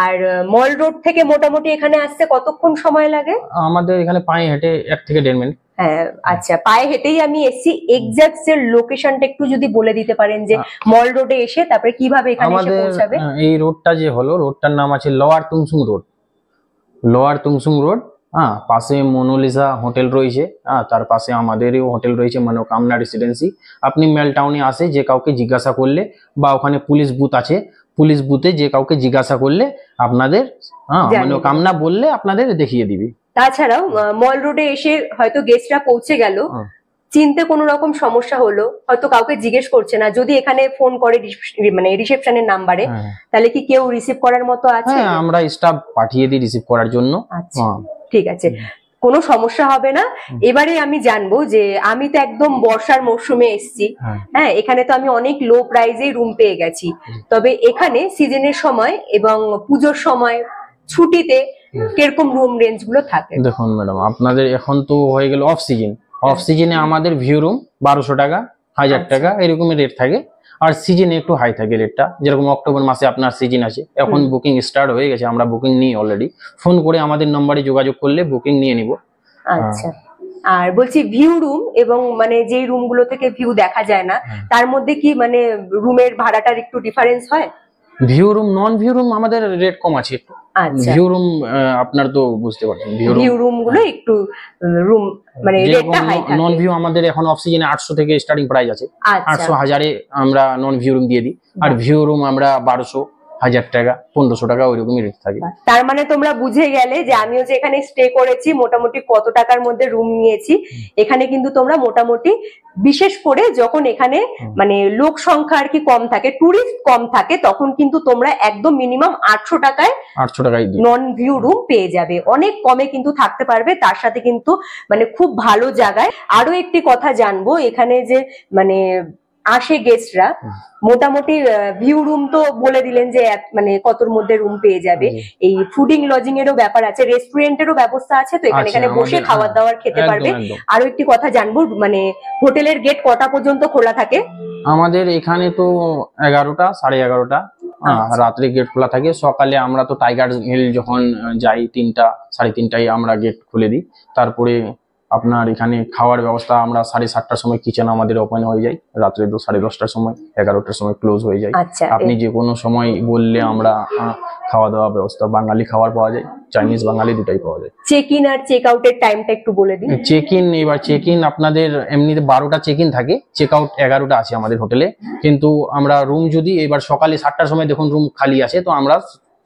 আর মল রোড থেকে মোটামুটি এখানে আসতে কতক্ষণ সময় লাগে? আমাদের এখানে পায়ে হেঁটে 1 থেকে 1.5 মিনিট। হ্যাঁ, আচ্ছা, পায়ে হেঁটেই আমি এসছি। এক্সাক্ট এর লোকেশনটা একটু যদি বলে দিতে পারেন, যে মল রোডে এসে তারপরে কিভাবে এখানে এসে আমাদের পৌঁছাবে। এই রোডটা যে হলো, রোডটার নাম আছে লোয়ার তুংসুং রোড। লোয়ার তুংসুং রোড, হ্যাঁ, পাশে মোনালিসা হোটেল রয়েছে, হ্যাঁ, তার পাশে আমাদেরও হোটেল রয়েছে মনোকামনা রেসিডেন্সি। আপনি মেল টাউনে আসে যে কাউকে জিজ্ঞাসা করলে, বা ওখানে পুলিশ বুথ আছে, পুলিশ বুথে যে কাউকে জিজ্ঞাসা করলে আপনাদের মনোকামনা বললে আপনাদের দেখিয়ে দিবে। তাছাড়াও মল রোডে এসে হয়তো গেস্টরা পৌঁছে গেল, চিনতে কোনো রকম সমস্যা হলো, হয়তো কাউকে জিজ্ঞেস করছে না, যদি এখানে ফোন করে মানে রিসেপশনের নাম্বারে, তাহলে কি কেউ রিসিভ করার মতো আছে? হ্যাঁ, আমরা স্টাফ পাঠিয়ে দিই রিসিভ করার জন্য। আচ্ছা, ঠিক আছে, কোনো সমস্যা হবে না। এবারে আমি জানবো যে আমি তো একদম বর্ষার মরশুমে এসেছি, হ্যাঁ, এখানে তো আমি অনেক লো প্রাইজে রুম পেয়ে গেছি, তবে এখানে সিজনের সময় এবং পুজোর সময় ছুটিতে কিরকম রুম রেঞ্জ গুলো থাকে? দেখুন ম্যাডাম, আপনাদের এখন তো হয়ে গেল অফ সিজন। অফ সিজনে আমাদের ভিউ রুম 1200 টাকা, 1000 টাকা এরকমই রেট থাকে। আর সিজনে একটু হাই থাকে রেটটা, যেরকম অক্টোবর মাসে আপনার সিজন আছে, এখন বুকিং স্টার্ট হয়ে গেছে, আমরা বুকিং নিই অলরেডি। ফোন করে আমাদের নম্বরে যোগাযোগ করলে বুকিং নিয়ে নিব। আচ্ছা, আর বলছি ভিউ রুম এবং মানে যে রুম গুলো থেকে ভিউ দেখা যায় না, তার মধ্যে কি মানে রুমের ভাড়াটার একটু ডিফারেন্স হয়? View room, non view room আমাদের রেট কম আছে একটু। ভিউ রুম আপনার তো বুঝতে পারছেন, ভিউ রুম গুলো একটু রুম মানে রেটটা হাই থাকে। নন ভিউ আমাদের এখন অফ সিজনে 800 থেকে স্টার্টিং প্রাইস আছে। 800 1000-এ আমরা নন ভিউ রুম দিয়ে দিই। আর ভিউ রুম আমরা 1200, 1000 টাকা, 1500 টাকা ওইরকমই রেট থাকে। তার মানে তোমরা বুঝে গেলে যে আমিও যে এখানে স্টে করেছি মোটামুটি কত টাকার মধ্যে রুম নিয়েছি। এখানে কিন্তু তোমরা মোটামুটি, বিশেষ করে যখন এখানে মানে লোক সংখ্যা আর কি কম থাকে, টুরিস্ট কম থাকে, তখন কিন্তু তোমরা একদম মিনিমাম 800 টাকায় নন ভিউ রুম পেয়ে যাবে। অনেক কমে কিন্তু থাকতে পারবে, তার সাথে কিন্তু মানে খুব ভালো জায়গায়। আরো একটি কথা জানবো, এখানে যে মানে আসে গেস্টরা, মোটামুটি ভিউ রুম তো বলে দিলেন যে মানে কতর মধ্যে রুম পেয়ে যাবে। এই ফুডিং লজিং এরও ব্যাপার আছে, রেস্টুরেন্টেরও ব্যবস্থা আছে, তো এখানে বসে খাবার দাবার খেতে পারবে। আরো একটি কথা জানবো, মানে হোটেলের গেট কটা পর্যন্ত খোলা থাকে? আমাদের এখানে তো 11টা, 11:30টা রাত্রে গেট খোলা থাকে। সকালে আমরা তো টাইগার হিল যখন যাই 3টা, 3:30টায় আমরা গেট খুলে দিই। তারপরে আপনার এখানে খাওয়ার ব্যবস্থা আমরা 7:30টার সময় কিচেন আমাদের ওপেন হয়ে যায়, রাত্রে 10:30টার সময়, 11টার সময় ক্লোজ হয়ে যায়। আপনি যে কোনো সময় বললে আমরা খাওয়া দাওয়া ব্যবস্থা, বাঙালি খাবার পাওয়া যায়, চাইনিজ বাঙালি দুটাই পাওয়া যায়। চেক ইন আর চেক আউটের টাইমটা একটু বলে দিন। চেক ইন আপনাদের এমনিতে 12টা চেক ইন থাকে, চেক আউট 11টা আছে আমাদের হোটেলে। কিন্তু আমরা রুম যদি এবার সকালে 7টার সময় দেখুন রুম খালি আছে, তো আমরা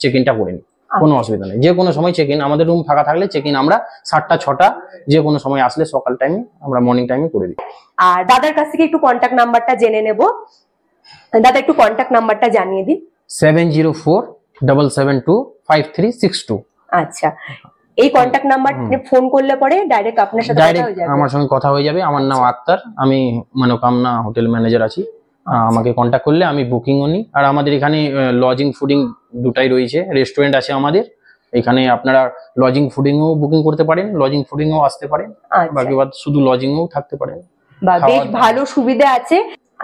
চেক ইনটা করে নিই। কোনো অসুবিধা নেই, যে কোনো সময় চেক ইন, আমাদের রুম ফাঁকা থাকলে চেক ইন আমরা 7টা 6টা যে কোনো সময় আসলে সকাল টাইমে আমরা মর্নিং টাইমে করে দিই। আর দাদার কাছ থেকে একটু কন্ট্যাক্ট নাম্বারটা জেনে নেব। দাদা একটু কন্ট্যাক্ট নাম্বারটা জানিয়ে দিন। 7047725362। আচ্ছা, এই কন্ট্যাক্ট নাম্বার ফোন করলে পরে ডাইরেক্ট আপনার সাথে কথা হয়ে যাবে? আমার সঙ্গে কথা হয়ে যাবে। আমার নাম আক্তার, আমি মনোকামনা হোটেল ম্যানেজার আছি। আমাকে কন্ট্যাক্ট করলে আমি বুকিংও নিই। আর আমাদের এখানে লজিং ফুডিং দুটাই রয়েছে, রেস্টুরেন্ট আছে আমাদের এখানে, আপনারা লজিং ফুডিংও বুকিং করতে পারেন, লজিং ফুডিংও আসতে পারেন, বাকি বাদ শুধু লজিংও থাকতে পারেন। বেশ ভালো সুবিধা আছে।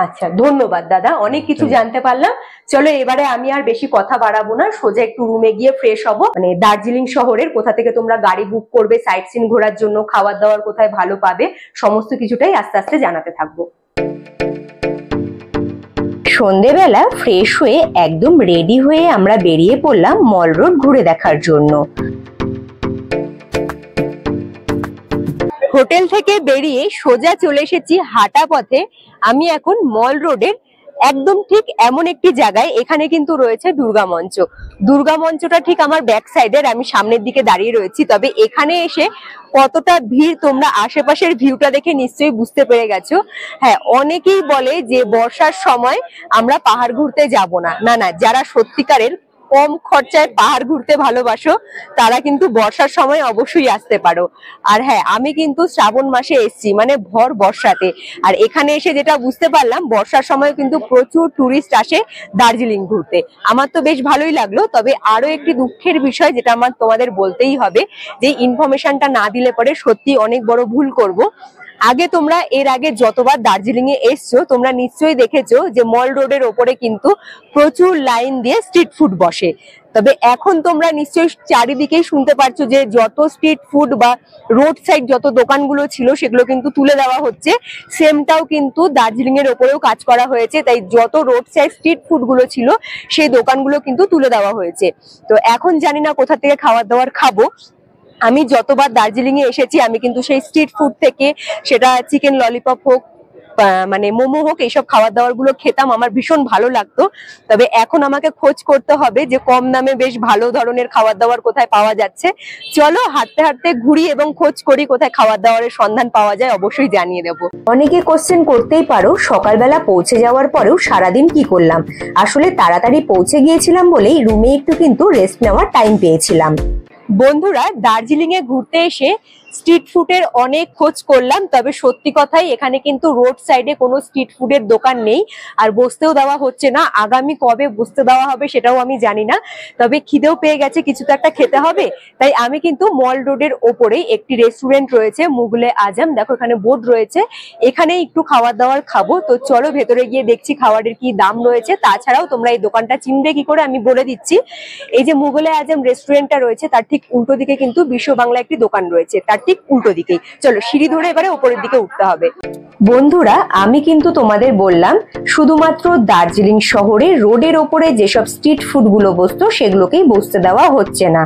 আচ্ছা, ধন্যবাদ দাদা, অনেক কিছু জানতে পারলাম। চলো এবারে আমি আর বেশি কথা বাড়াবো না, সোজা একটু রুমে গিয়ে ফ্রেশ হব। মানে দার্জিলিং শহরের কোথা থেকে তোমরা গাড়ি বুক করবে, সাইট সিন ঘোরার জন্য, খাবার দাবার কোথায় ভালো পাবে, সমস্ত কিছুটাই আস্তে আস্তে জানাতে থাকবো। সন্ধেবেলা ফ্রেশ হয়ে একদম রেডি হয়ে আমরা বেরিয়ে পড়লাম মল রোড ঘুরে দেখার জন্য। হোটেল থেকে বেরিয়ে সোজা চলে এসেছি হাঁটা পথে। আমি এখন মল রোডের একদম ঠিক এমন একটি জায়গায়, এখানে কিন্তু রয়েছে দুর্গা মঞ্চ। দুর্গা মঞ্চটা ঠিক আমার ব্যাক সাইডের, আমি সামনের দিকে দাঁড়িয়ে রয়েছি। তবে এখানে এসে কতটা ভিড় তোমরা আশেপাশের ভিউটা দেখে নিশ্চয়ই বুঝতে পেরে গেছো। হ্যাঁ, অনেকেই বলে যে বর্ষার সময় আমরা পাহাড় ঘুরতে যাব না। না না, যারা সত্যিকারের কম খরচায় পাহাড় ঘুরতে ভালোবাসো তারা কিন্তু বর্ষার সময় অবশ্যই আসতে পারো। আর হ্যাঁ, আমি কিন্তু শ্রাবণ মাসে এসেছি, মানে ভর বর্ষাতে। আর এখানে এসে যেটা বুঝতে পারলাম, বর্ষার সময় কিন্তু প্রচুর টুরিস্ট আসে দার্জিলিং ঘুরতে। আমার তো বেশ ভালোই লাগলো। তবে আরো একটি দুঃখের বিষয় যেটা আমার তোমাদের বলতেই হবে, যে ইনফরমেশনটা না দিলে পরে সত্যি অনেক বড় ভুল করব। আগে তোমরা এর আগে যতবার দার্জিলিং এ এসছো তোমরা নিশ্চয়ই দেখেছো যে মল রোডের ওপরে কিন্তু প্রচুর লাইন দিয়ে স্ট্রিট ফুড বসে। তবে এখন তোমরা নিশ্চয়ই চারিদিকেই শুনতে পারছো যে যত স্ট্রিট ফুড বা রোড সাইড যত দোকানগুলো ছিল সেগুলো কিন্তু তুলে দেওয়া হচ্ছে। সেমটাও কিন্তু দার্জিলিং এর ওপরেও কাজ করা হয়েছে, তাই যত রোড সাইড স্ট্রিট ফুড গুলো ছিল সেই দোকানগুলো কিন্তু তুলে দেওয়া হয়েছে। তো এখন জানি না কোথা থেকে খাবার দাবার খাবো। আমি যতবার দার্জিলিং এ এসেছি আমি কিন্তু সেই স্ট্রিট ফুড থেকে, সেটা চিকেন ললিপপ হোক মানে মোমো হোক, এইসব খাবার দাবার গুলো খেতাম, আমার ভীষণ ভালো লাগতো। তবে এখন আমাকে খোঁজ করতে হবে যে কম দামে বেশ ভালো ধরনের খাবার দাবার কোথায় পাওয়া যাচ্ছে। চলো হাঁটতে হাঁটতে ঘুরি এবং খোঁজ করি কোথায় খাবার দাবারের সন্ধান পাওয়া যায়, অবশ্যই জানিয়ে দেবো। অনেকে কোশ্চেন করতেই পারো সকালবেলা পৌঁছে যাওয়ার পরেও সারাদিন কি করলাম। আসলে তাড়াতাড়ি পৌঁছে গিয়েছিলাম বলেই রুমে একটু কিন্তু রেস্ট নেওয়ার টাইম পেয়েছিলাম। বন্ধুরা, দার্জিলিং এ ঘুরতে এসে স্ট্রিট ফুডের অনেক খোঁজ করলাম। তবে সত্যি কথাই এখানে কিন্তু রোড সাইডে কোনো স্ট্রিট ফুডের দোকান নেই, আর বসতেও দেওয়া হচ্ছে না। আগামী কবে বসতে দেওয়া হবে সেটাও আমি জানি না। তবে খিদেও পেয়ে গেছে, কিছু তো একটা খেতে হবে। তাই আমি কিন্তু মল রোডের ওপরেই একটি রেস্টুরেন্ট রয়েছে, মুগলে আজম, দেখো এখানে বোর্ড রয়েছে, এখানে একটু খাবার দাবার খাবো। তো চলো ভেতরে গিয়ে দেখছি খাবারের কি দাম রয়েছে। তাছাড়াও তোমরা এই দোকানটা চিনবে কি করে আমি বলে দিচ্ছি। এই যে মুগলে আজম রেস্টুরেন্টটা রয়েছে তার ঠিক উল্টো দিকে কিন্তু বিশ্ব বাংলা একটি দোকান রয়েছে, তার ঠিক উল্টো দিকেই। চলো সিঁড়ি ধরে এবারে উপরের দিকে উঠতে হবে। বন্ধুরা, আমি কিন্তু তোমাদের বললাম শুধুমাত্র দার্জিলিং শহরে রোডের ওপরে যেসব স্ট্রিট ফুড গুলো বসতো সেগুলোকেই বসতে দেওয়া হচ্ছে না।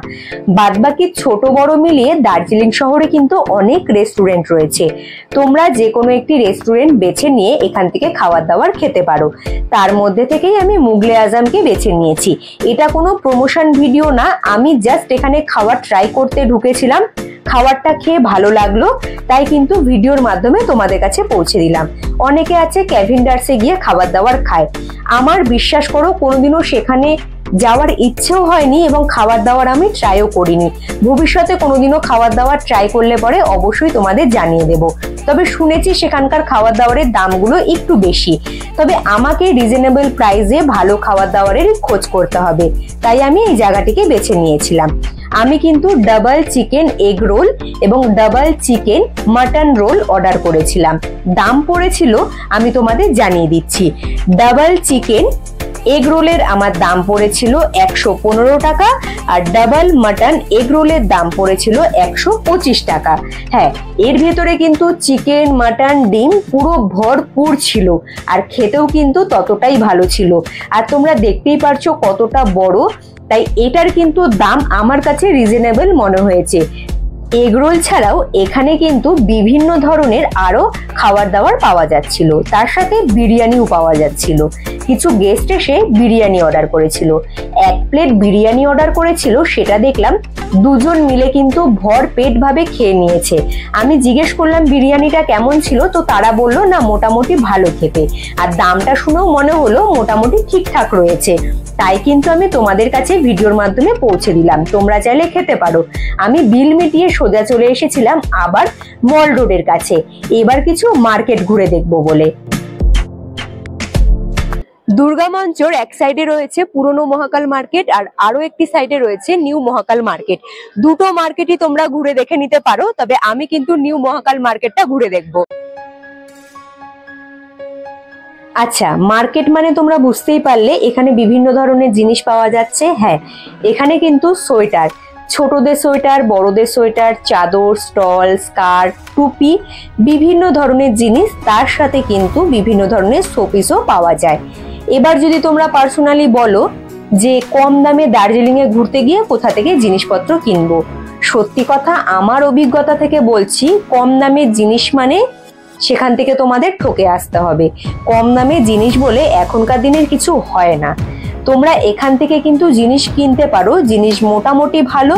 বাদবাকি ছোট বড় মিলিয়ে দার্জিলিং শহরে কিন্তু অনেক রেস্টুরেন্ট রয়েছে। তোমরা যে কোনো একটি রেস্টুরেন্ট বেছে নিয়ে এখান থেকে খাবার দাবার খেতে পারো। তার মধ্যে থেকেই আমি মুগলে আজমকে বেছে নিয়েছি। এটা কোনো প্রমোশন ভিডিও না, আমি জাস্ট এখানে খাবার ট্রাই করতে ঢুকেছিলাম, খাবারটা খেয়ে ভালো লাগলো তাই কিন্তু ভিডিওর মাধ্যমে তোমাদের কাছে পৌঁছে দিলাম। অনেকে আছে ক্যাভেন্ডার্সে গিয়ে খাবার দাবার খায়, আমার বিশ্বাস করো কোনোদিনও সেখানে যাওয়ার ইচ্ছেও হয়নি এবং খাবার দাবার আমি ট্রাইও করিনি। ভবিষ্যতে কোনোদিনও খাবার দাবার ট্রাই করলে পরে অবশ্যই তোমাদের জানিয়ে দেব। তবে শুনেছি সেখানকার খাবার দাবারের দামগুলো একটু বেশি, তবে আমাকে রিজনেবল প্রাইসে ভালো খাবার দাবারের খোঁজ করতে হবে, তাই আমি এই জায়গাটিকে বেছে নিয়েছিলাম। আমি কিন্তু ডাবল চিকেন এগ রোল এবং double chicken mutton roll order করেছিলাম। দাম পড়েছিল আমি তোমাদের জানিয়ে দিচ্ছি। ডাবল চিকেন এগ রোলের আমার দাম পড়েছিল 115 টাকা, আর ডাবল মাটন এগ রোলের দাম পড়েছিল 125 টাকা। হ্যাঁ, এর ভেতরে কিন্তু চিকেন মাটন ডিম পুরো ভরপুর ছিল, আর খেতেও কিন্তু ততটাই ভালো ছিল। আর তোমরা দেখতেই পারছো কতটা বড়, তাই এটার কিন্তু দাম আমার কাছে রিজনেবল মনে হয়েছে। এগরোল ছাড়াও এখানে কিন্তু বিভিন্ন ধরনের আরো খাবার দাবার পাওয়া যাচ্ছিল, তার সাথে বিরিয়ানিও পাওয়া যাচ্ছিল। কিছু গেস্ট এসে বিরিয়ানি অর্ডার করেছিল, 1 প্লেট বিরিয়ানি অর্ডার করেছিল, সেটা দেখলাম দুজন মিলে কিন্তু ভর পেট ভাবে খেয়ে নিয়েছে। আমি জিজ্ঞেস করলাম বিরিয়ানিটা কেমন ছিল, তো তারা বললো না মোটামুটি ভালো খেতে, আর দামটা শুনেও মনে হলো মোটামুটি ঠিকঠাক রয়েছে। তাই কিন্তু আমি তোমাদের কাছে ভিডিওর মাধ্যমে পৌঁছে দিলাম, তোমরা চাইলে খেতে পারো। আমি বিল মিটিয়ে সোজা চলে এসেছিলাম আবার মল রোডের কাছে, এবার কিছু মার্কেট ঘুরে দেখবো বলে। দুর্গা মঞ্চর এক সাইডে রয়েছে পুরনো মহাকাল মার্কেট, আর আরো একটি সাইডে রয়েছে নিউ মহাকাল মার্কেট। দুটো মার্কেটই তোমরা ঘুরে দেখে নিতে পারো, তবে আমি কিন্তু নিউ মহাকাল মার্কেটটা ঘুরে দেখবো। আচ্ছা, মার্কেট মানে তোমরা বুঝতেই পারলে এখানে বিভিন্ন ধরনের জিনিস পাওয়া যাচ্ছে। হ্যাঁ, এখানে কিন্তু সোয়েটার, ছোটদের সোয়েটার, বড়দের সোয়েটার, চাদর, স্টল, স্কার্ফ, টুপি, বিভিন্ন ধরনের জিনিস, তার সাথে কিন্তু বিভিন্ন ধরনের শোপিসও পাওয়া যায়। এবার যদি তোমরা পার্সোনালি বলো যে কম দামে দার্জিলিং এ ঘুরতে গিয়ে কোথা থেকে জিনিসপত্র কিনবো, সত্যি কথা আমার অভিজ্ঞতা থেকে বলছি, কম দামের জিনিস মানে সেখান থেকে তোমাদের ঠকে আসতে হবে। কম দামে জিনিস বলে এখনকার দিনের কিছু হয় না। তোমরা এখান থেকে কিন্তু জিনিস কিনতে পারো, জিনিস মোটামুটি ভালো,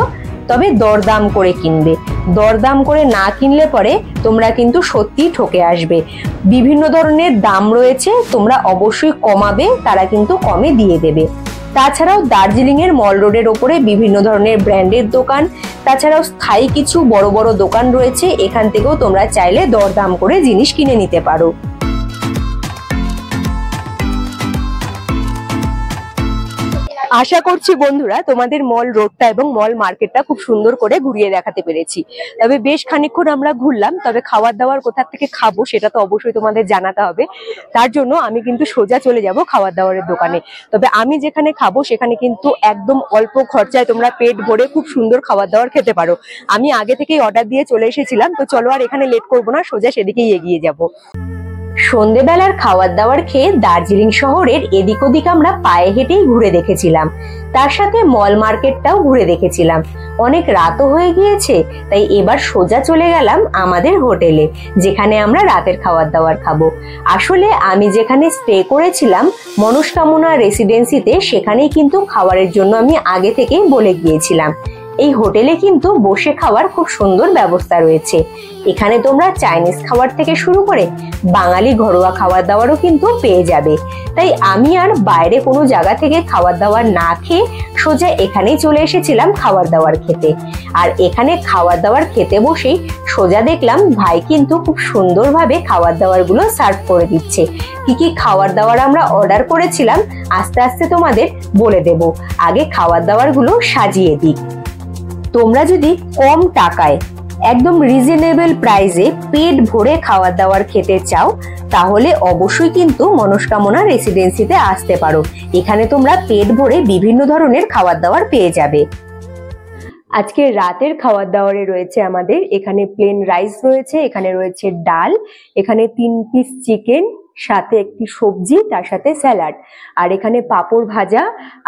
তবে দরদাম করে কিনবে। দরদাম করে না কিনলে পরে তোমরা কিন্তু সত্যি ঠকে আসবে। বিভিন্ন ধরনের দাম রয়েছে, তোমরা অবশ্যই কমাবে, তারা কিন্তু কমে দিয়ে দেবে। তাছাড়াও দার্জিলিং এর মল রোডের ওপরে বিভিন্ন ধরনের ব্র্যান্ডের দোকান, তাছাড়াও স্থায়ী কিছু বড় বড় দোকান রয়েছে, এখান থেকেও তোমরা চাইলে দরদাম করে জিনিস কিনে নিতে পারো। আশা করছি বন্ধুরা তোমাদের মল রোডটা এবং মল মার্কেটটা খুব সুন্দর করে ঘুরিয়ে দেখাতে পেরেছি। তবে বেশ খানিকক্ষণ আমরা ঘুরলাম, তবে খাবার দাবার কোথা থেকে খাবো সেটা তো অবশ্যই তোমাদের জানাতে হবে। তার জন্য আমি কিন্তু সোজা চলে যাব খাবার দাবারের দোকানে। তবে আমি যেখানে খাবো সেখানে কিন্তু একদম অল্প খরচায় তোমরা পেট ভরে খুব সুন্দর খাবার দাবার খেতে পারো। আমি আগে থেকেই অর্ডার দিয়ে চলে এসেছিলাম, তো চলো আর এখানে লেট করবো না, সোজা সেদিকেই এগিয়ে যাবো। সন্ধেবেলার খাবার দাবার খেয়ে দার্জিলিং শহরের এদিক ওদিক আমরা পায়ে হেঁটেই ঘুরে দেখেছিলাম, তার সাথে মল মার্কেটটাও ঘুরে দেখেছিলাম। অনেক রাতও হয়ে গিয়েছে, তাই এবার সোজা চলে গেলাম আমাদের হোটেলে, যেখানে আমরা রাতের খাবার দাবার খাবো। আসলে আমি যেখানে স্টে করেছিলাম মনস্কামনা রেসিডেন্সিতে, সেখানেই কিন্তু খাবারের জন্য আমি আগে থেকেই বলে গিয়েছিলাম। এই হোটেলে কিন্তু বসে খাওয়ার খুব সুন্দর ব্যবস্থা রয়েছে। এখানে তোমরা চাইনিজ খাবার থেকে শুরু করে বাঙালি ঘরোয়া খাবার দাবারও কিন্তু পেয়ে যাবে। তাই আমি আর বাইরে কোনো জায়গা থেকে খাবার দাবার না খেয়ে সোজা এখানেই চলে এসেছিলাম খাবার দাবার খেতে। আর এখানে খাবার দাবার খেতে বসেই সোজা দেখলাম ভাই কিন্তু খুব সুন্দরভাবে খাবার দাবার গুলো সার্ভ করে দিচ্ছে। কি কি খাবার দাবার আমরা অর্ডার করেছিলাম আস্তে আস্তে তোমাদের বলে দেব, আগে খাবার দাবার গুলো সাজিয়ে দিই। তোমরা যদি কম টাকায় একদম রিজনেবল প্রাইসে পেট ভরে খাবার দাবার খেতে চাও, তাহলে অবশ্যই কিন্তু মনস্কামনা রেসিডেন্সিতে আসতে পারো। এখানে তোমরা পেট ভরে বিভিন্ন ধরনের খাবার দাবার পেয়ে যাবে। আজকে রাতের খাবার দাবারে রয়েছে আমাদের এখানে প্লেন রাইস রয়েছে, এখানে রয়েছে ডাল, এখানে 3 পিস চিকেন, সাথে একটি সবজি, তার সাথে স্যালাড, আর এখানে পাঁপড় ভাজা,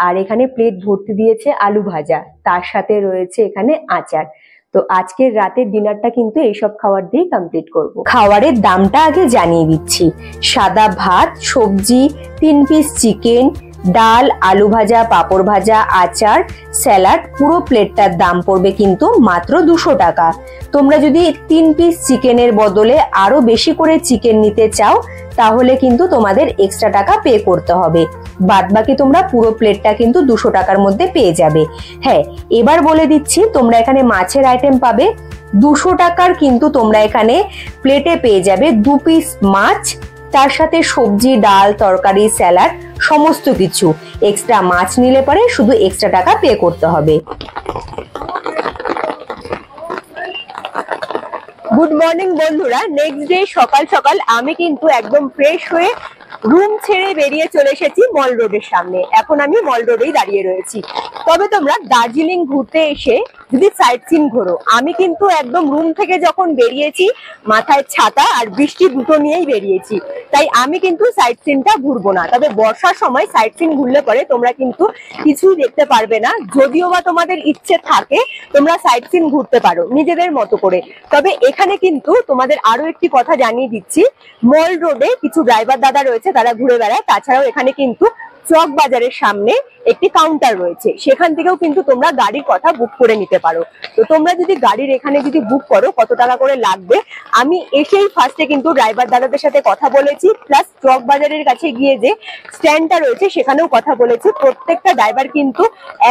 আর এখানে প্লেট ভর্তি দিয়েছে আলু ভাজা, তার সাথে রয়েছে এখানে আচার। তো আজকের রাতের ডিনারটা কিন্তু এইসব খাবার দিয়ে কমপ্লিট করব। খাবারের দামটা আগে জানিয়ে দিচ্ছি। সাদা ভাত, সবজি, 3 পিস চিকেন, ডাল, আলু ভাজা, পাঁপড় ভাজা, আচার, স্যালাড, পুরো প্লেটটার দাম পড়বে কিন্তু মাত্র 200 টাকা। তোমরা যদি 3 পিস চিকেনের বদলে আরো বেশি করে চিকেন নিতে চাও, তাহলে কিন্তু তোমাদের এক্সট্রা টাকা পে করতে হবে। বাদ বাকি তোমরা পুরো প্লেটটা কিন্তু 200 টাকার মধ্যে পেয়ে যাবে। হ্যাঁ, এবার বলে দিচ্ছি, তোমরা এখানে মাছের আইটেম পাবে 200 টাকার, কিন্তু তোমরা এখানে প্লেটে পেয়ে যাবে 2 পিস মাছ, তার সাথে সবজি, ডাল, তরকারি, স্যালাড, সমস্ত কিছু। এক্সট্রা মাছ নিলে পরে শুধু এক্সট্রা টাকা পে করতে হবে। গুড মর্নিং বন্ধুরা, নেক্সট ডে সকাল সকাল আমি কিন্তু একদম ফ্রেশ হয়ে রুম ছেড়ে বেরিয়ে চলে এসেছি মল রোডের সামনে। এখন আমি মল রোডেই দাঁড়িয়ে রয়েছি। তবে তোমরা দার্জিলিং ঘুরতে এসে যদি সাইট সিন ঘোরো, আমি কিন্তু একদম রুম থেকে যখন বেরিয়েছি মাথায় ছাতা আর বৃষ্টি দুটো নিয়েই বেরিয়েছি, তাই আমি কিন্তু সাইট সিনটা ঘুরবো না। তবে বর্ষার সময় সাইট সিন ঘুরলে পরে তোমরা কিন্তু কিছুই দেখতে পারবে না। যদিও বা তোমাদের ইচ্ছে থাকে তোমরা সাইট সিন ঘুরতে পারো নিজেদের মতো করে। তবে এখানে কিন্তু তোমাদের আরো একটি কথা জানিয়ে দিচ্ছি, মল রোডে কিছু ড্রাইভার দাদা রয়েছে, তারা ঘুরে বেড়ায়। তাছাড়াও এখানে কিন্তু চক বাজারের সামনে একটি কাউন্টার রয়েছে, সেখান থেকেও কিন্তু তোমরা গাড়ির কথা বুক করে নিতে পারো। তো তোমরা যদি গাড়ির এখানে যদি বুক করো কত টাকা করে লাগবে, আমি এসেই ফার্স্টে কিন্তু ড্রাইভার দাদাদের সাথে কথা বলেছি, প্লাস চক বাজারের কাছে গিয়ে যে স্ট্যান্ডটা রয়েছে সেখানেও কথা বলেছি। প্রত্যেকটা ড্রাইভার কিন্তু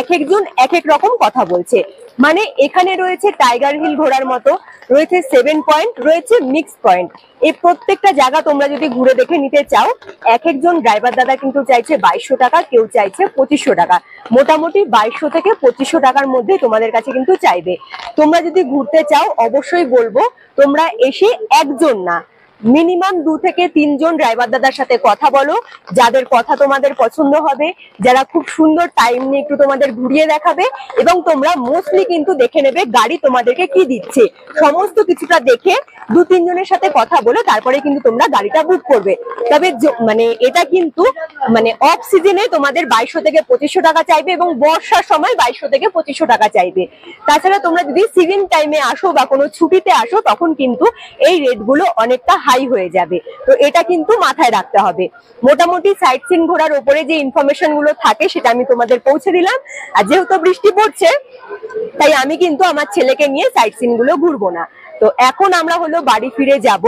এক একজন এক এক রকম কথা বলছে। মানে এখানে রয়েছে টাইগার হিল ঘোরার মতো, রয়েছে 7 পয়েন্ট, রয়েছে মিক্স পয়েন্ট। এই প্রত্যেকটা জায়গা তোমরা যদি ঘুরে দেখে নিতে চাও, এক একজন ড্রাইভার দাদা কিন্তু চাইছে 2200 টাকা, কেউ চাইছে 2500 টাকা। মোটামুটি 2200 থেকে 2500 টাকার মধ্যে তোমাদের কাছে কিন্তু চাইবে। তোমরা যদি ঘুরতে চাও অবশ্যই বলবো তোমরা এসে একজন না, মিনিমাম 2 থেকে 3 জন ড্রাইভার দাদার সাথে কথা বলো, যাদের কথা তোমাদের পছন্দ হবে, যারা খুব সুন্দর টাইম নিয়ে একটু তোমাদের ঘুরিয়ে দেখাবে। এবং তোমরা মোস্টলি কিন্তু দেখে নেবে গাড়ি তোমাদেরকে কি দিচ্ছে, সমস্ত কিছুটা দেখে 2-3 জনের সাথে কথা বলে তারপরে কিন্তু তোমরা গাড়িটা বুক করবে। তবে মানে এটা কিন্তু মানে অফ সিজনে তোমাদের 2200 থেকে 2500 টাকা চাইবে, এবং বর্ষার সময় 2200 থেকে 2500 টাকা চাইবে। তাছাড়া তোমরা যদি সিজন টাইমে আসো বা কোনো ছুটিতে আসো তখন কিন্তু এই রেট গুলো অনেকটা হাই হয়ে যাবে। তো এটা কিন্তু মাথায় রাখতে হবে। মোটামুটি সাইট সিন ঘোরার উপরে যে ইনফরমেশন গুলো থাকে সেটা আমি তোমাদের পৌঁছে দিলাম। আর যেহেতু বৃষ্টি পড়ছে তাই আমি কিন্তু আমার ছেলেকে নিয়ে সাইট সিন গুলো ঘুরবো না। তো এখন আমরা হলো বাড়ি ফিরে যাব।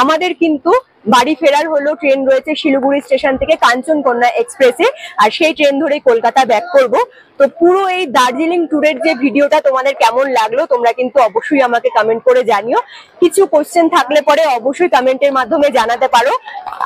আমাদের কিন্তু বাড়ি ফেরার হলো ট্রেন রয়েছে শিলিগুড়ি স্টেশন থেকে কাঞ্চনকন্যা এক্সপ্রেসে, আর সেই ট্রেন ধরে কলকাতা ব্যাক করব। তো পুরো এই দার্জিলিং ট্যুরের যে ভিডিওটা তোমাদের কেমন লাগলো তোমরা কিন্তু অবশ্যই আমাকে কমেন্ট করে জানিও। কিছু কোশ্চেন থাকলে পরে অবশ্যই কমেন্টের মাধ্যমে জানাতে পারো,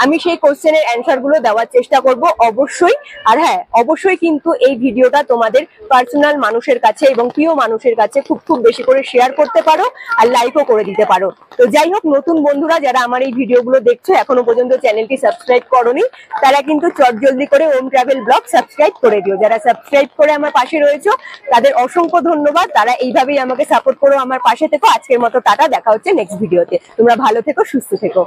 আমি সেই কোশ্চেনের অ্যান্সার গুলো দেওয়ার চেষ্টা করব অবশ্যই। আর হ্যাঁ, অবশ্যই কিন্তু এই ভিডিওটা তোমাদের পার্সোনাল মানুষের কাছে এবং প্রিয় মানুষের কাছে খুব খুব বেশি করে শেয়ার করতে পারো আর লাইকও করে দিতে পারো। তো যাই হোক, নতুন বন্ধুরা যারা আমার এই ভিডিওগুলো দেখছো এখনো পর্যন্ত চ্যানেলটি সাবস্ক্রাইব করোনি, তারা কিন্তু চটজলদি করে ওম ট্রাভেল ব্লগ সাবস্ক্রাইব করে দিও। যারা সাবস্ক্রাইব করে আমার পাশে রয়েছো তাদের অসংখ্য ধন্যবাদ। তারা এইভাবেই আমাকে সাপোর্ট করো, আমার পাশে থেকো। আজকের মতো টাটা, দেখা হচ্ছে নেক্সট ভিডিওতে। তোমরা ভালো থেকো, সুস্থ থেকো।